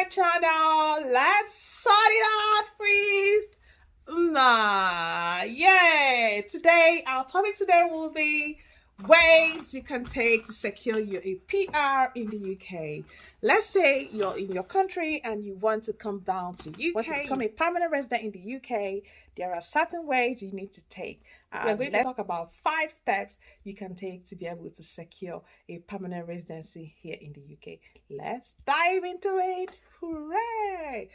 my channel. Let's sort it out with Yay! Today, our topic today will be ways you can take to secure your PR in the UK. Let's say you're in your country and you want to come down to the UK, want to become a permanent resident in the UK. There are certain ways you need to take. We're going to talk about 5 steps you can take to be able to secure a permanent residency here in the UK. Let's dive into it. Hooray!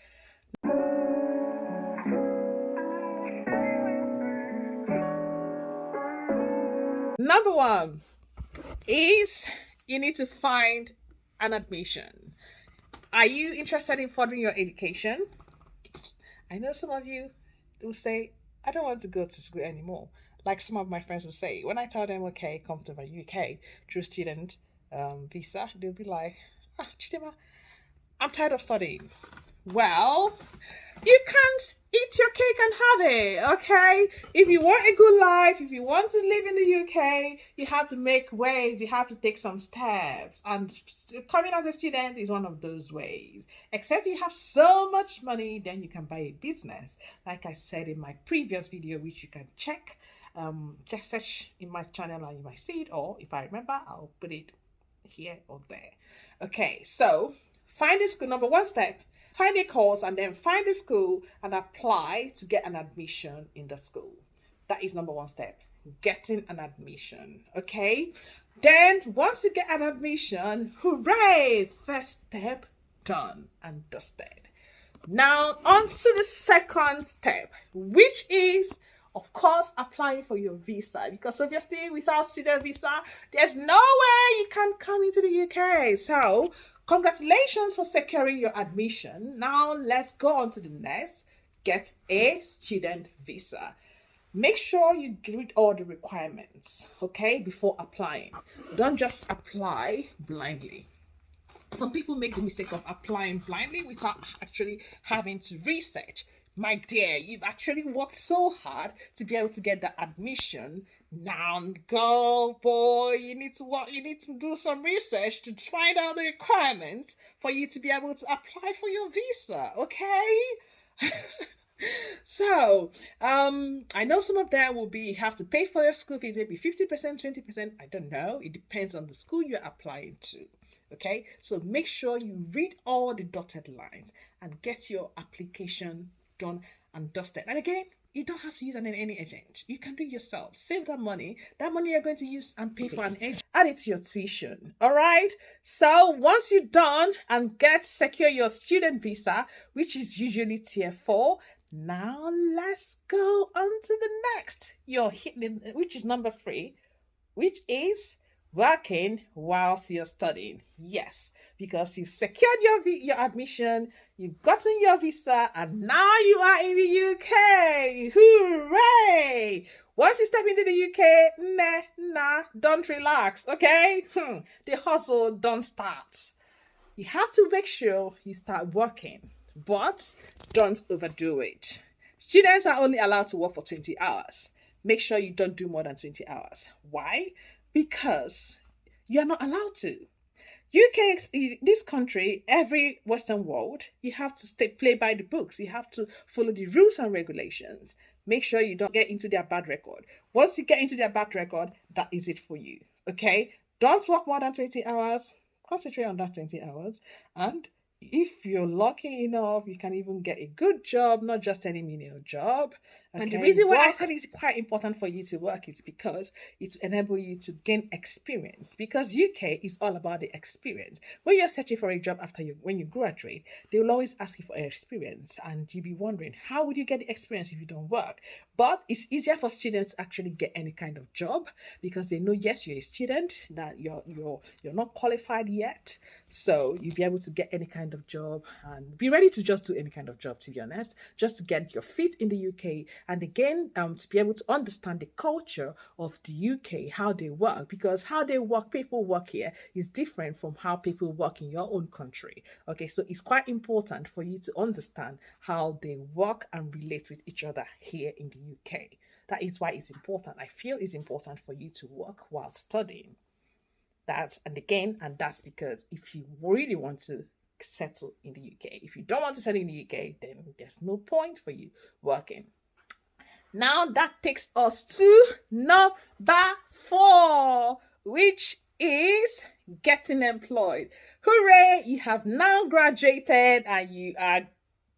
Number 1 is you need to find an admission. Are you interested in furthering your education? I know some of you will say, I don't want to go to school anymore. Like some of my friends will say, when I tell them, okay, come to my UK through student visa, they'll be like, Chidima, I'm tired of studying. Well, you can't eat your cake and have it, okay? If you want a good life, if you want to live in the UK, you have to make ways, you have to take some steps. And coming as a student is one of those ways. Except you have so much money, then you can buy a business. Like I said in my previous video, which you can check, just search in my channel and you might see it, or if I remember, I'll put it here or there. Okay, so find a school. Number 1 step. Find a course and then find a school and apply to get an admission in the school. That is number 1 step, getting an admission, okay? Then once you get an admission, hooray, first step done and dusted. Now on to the second step, which is, of course, applying for your visa, because obviously without student visa, there's no way you can come into the UK. So congratulations for securing your admission. Now let's go on to the next. Get a student visa. Make sure you read all the requirements, okay, before applying. Don't just apply blindly. Some people make the mistake of applying blindly without actually having to research. My dear, you've actually worked so hard to be able to get the admission. Now, girl, boy, you need to do some research to find out the requirements for you to be able to apply for your visa, okay? So, I know some of them will be, have to pay for your school fees, maybe 50%, 20%, I don't know. It depends on the school you're applying to, okay? So make sure you read all the dotted lines and get your application done and dusted. And again, you don't have to use any agent. You can do it yourself. Save that money. That money you're going to use and pay for an agent. Add it to your tuition. All right. So once you're done and secure your student visa, which is usually tier 4, now let's go on to the next. Which is number 3, which is working whilst you're studying. Yes, because you've secured your admission, you've gotten your visa, and now you are in the UK. Hooray! Once you step into the UK, don't relax, okay? The hustle don't start. You have to make sure you start working, but don't overdo it. Students are only allowed to work for 20 hours. Make sure you don't do more than 20 hours. Why? Because you're not allowed to. UK, this country, every Western world, you have to play by the books. You have to follow the rules and regulations. Make sure you don't get into their bad record. Once you get into their bad record, that is it for you. Okay? Don't work more than 20 hours. Concentrate on that 20 hours. And if you're lucky enough, you can even get a good job, not just any menial job. Okay? And the reason why I said it's quite important for you to work is because it will enable you to gain experience. Because UK is all about the experience. When you're searching for a job when you graduate, they will always ask you for experience, and you'll be wondering, how would you get the experience if you don't work? But it's easier for students to actually get any kind of job because they know, yes, you're a student, that you're not qualified yet, so you'll be able to get any kind of job and be ready to just do any kind of job, to be honest, just to get your feet in the UK, and again, to be able to understand the culture of the UK, how they work, because how they work, people work here, is different from how people work in your own country. Okay, so it's quite important for you to understand how they work and relate with each other here in the UK. That is why it's important. I feel it's important for you to work while studying. That's because if you really want to settle in the UK. If you don't want to settle in the UK, then there's no point for you working. Now that takes us to number 4, which is getting employed. Hooray! You have now graduated and you are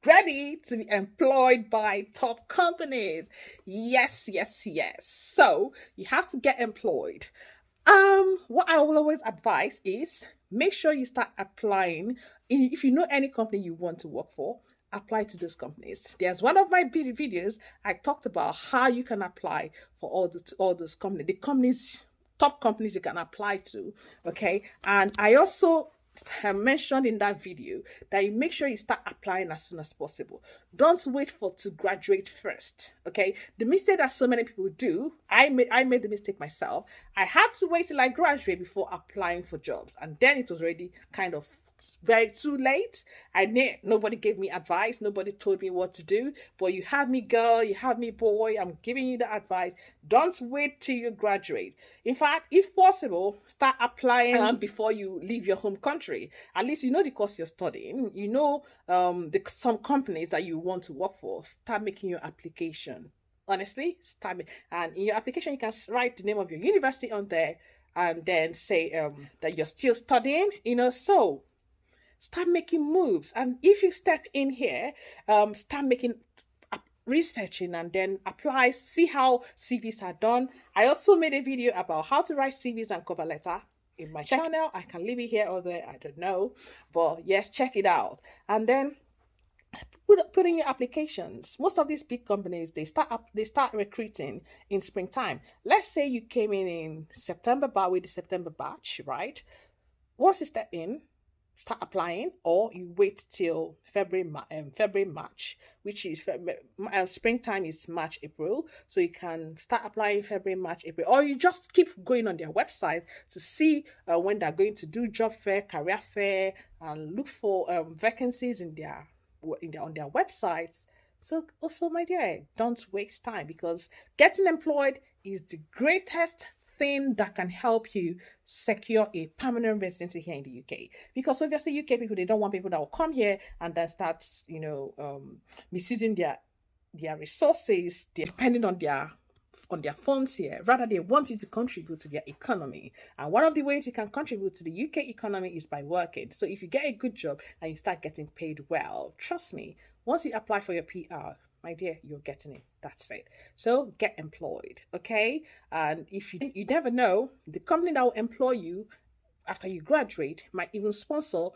ready to be employed by top companies. Yes. So you have to get employed. What I will always advise is make sure you start applying. If you know any company you want to work for, apply to those companies. There's one of my videos I talked about how you can apply for all those companies, top companies you can apply to. Okay, and I also mentioned in that video that you make sure you start applying as soon as possible. Don't wait to graduate first. Okay, the mistake that so many people do, I made the mistake myself. I had to wait till I graduate before applying for jobs, and then it was already kind of very too late. Nobody gave me advice, nobody told me what to do. But you have me, girl, you have me, boy, I'm giving you the advice. Don't wait till you graduate. In fact, if possible, start applying before you leave your home country. At least you know the course you're studying, you know some companies that you want to work for. Start making your application. Honestly, and in your application you can write the name of your university on there, and then say that you're still studying, so start making moves. And if you step in here, start researching and then apply, see how CVs are done. I also made a video about how to write CVs and cover letter in my channel. I can leave it here or there, I don't know. But yes, check it out. And then put in your applications. Most of these big companies, they start recruiting in springtime. Let's say you came in September with the September batch, right? Once you step in, start applying, or you wait till February, March, which is springtime is March, April. So you can start applying February, March, April, or you just keep going on their website to see when they're going to do job fair, career fair, and look for vacancies on their websites. So also, my dear, don't waste time, because getting employed is the greatest thing that can help you secure a permanent residency here in the UK. Because obviously UK people, they don't want people that will come here and then start misusing their resources, depending on their funds here. Rather, they want you to contribute to their economy. And one of the ways you can contribute to the UK economy is by working. So if you get a good job and you start getting paid well, trust me, once you apply for your PR, my dear, you're getting it. That's it. So get employed, okay? And if you never know, the company that will employ you after you graduate might even sponsor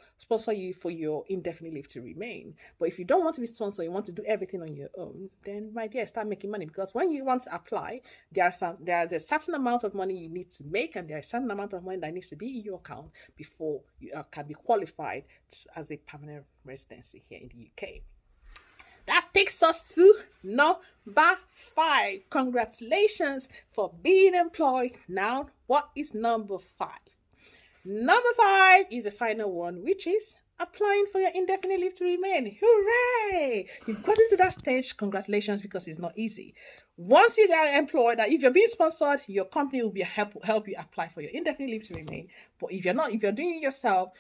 you for your indefinite leave to remain. But if you don't want to be sponsored, you want to do everything on your own, then my dear, start making money. Because when you want to apply, there's a certain amount of money you need to make, and there's a certain amount of money that needs to be in your account before you can be qualified as a permanent residency here in the UK. That takes us to number 5. Congratulations for being employed. Now, what is number 5? Number 5 is the final one, which is applying for your indefinite leave to remain. Hooray! You've gotten to that stage. Congratulations, because it's not easy. Once you get employed, if you're being sponsored, your company will help you apply for your indefinite leave to remain. But if you're doing it yourself,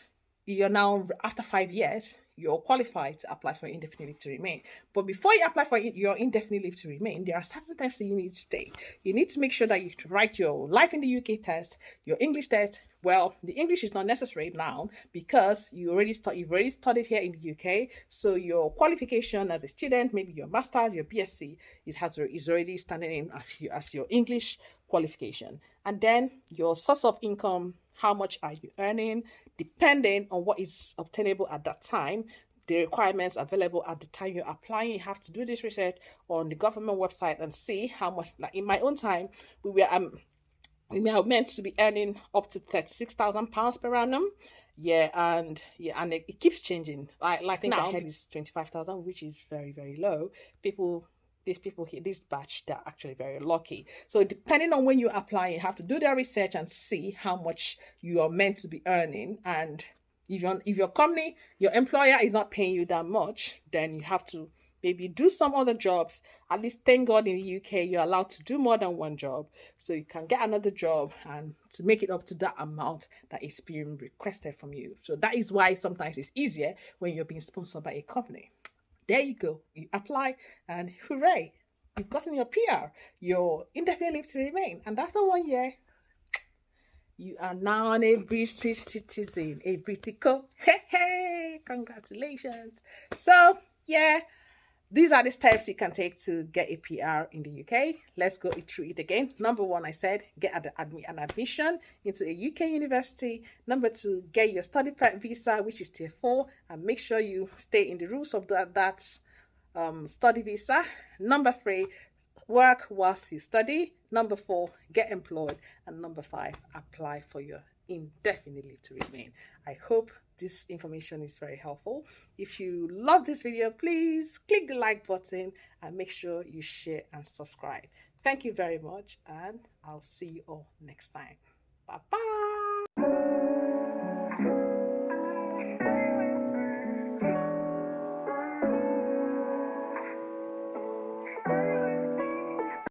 you're now, after 5 years, you're qualified to apply for indefinite leave to remain. But before you apply for your indefinite leave to remain, there are certain tests that you need to take. You need to make sure that you write your Life in the UK test, your English test. Well, the English is not necessary now, because you've already studied here in the UK. So your qualification as a student, maybe your master's, your BSc, is already standing in as your English qualification. And then your source of income, how much are you earning? Depending on what is obtainable at that time, the requirements available at the time you're applying, you have to do this research on the government website and see how much. Like in my own time, we were meant to be earning up to £36,000 per annum. And it keeps changing. I think now I heard it's 25,000, which is very, very low. This batch, they're actually very lucky. So depending on when you apply, you have to do their research and see how much you are meant to be earning. And if your company, your employer is not paying you that much, then you have to maybe do some other jobs. At least, thank God, in the UK, you're allowed to do more than one job. So you can get another job and to make it up to that amount that is being requested from you. So that is why sometimes it's easier when you're being sponsored by a company. There you go. You apply and hooray, you've gotten your PR, your indefinite leave to remain. And after 1 year, you are now a British citizen, a Britico. Hey, hey, congratulations. So, yeah, these are the steps you can take to get a PR in the UK. Let's go through it again. Number one, I said, get an admission into a UK university. Number two, get your study prep visa, which is tier 4, and make sure you stay in the rules of that study visa. Number 3, work whilst you study. Number 4, get employed. And number 5, apply for your indefinite leave to remain. I hope this information is very helpful. If you love this video, please click the like button and make sure you share and subscribe. Thank you very much, and I'll see you all next time. Bye bye.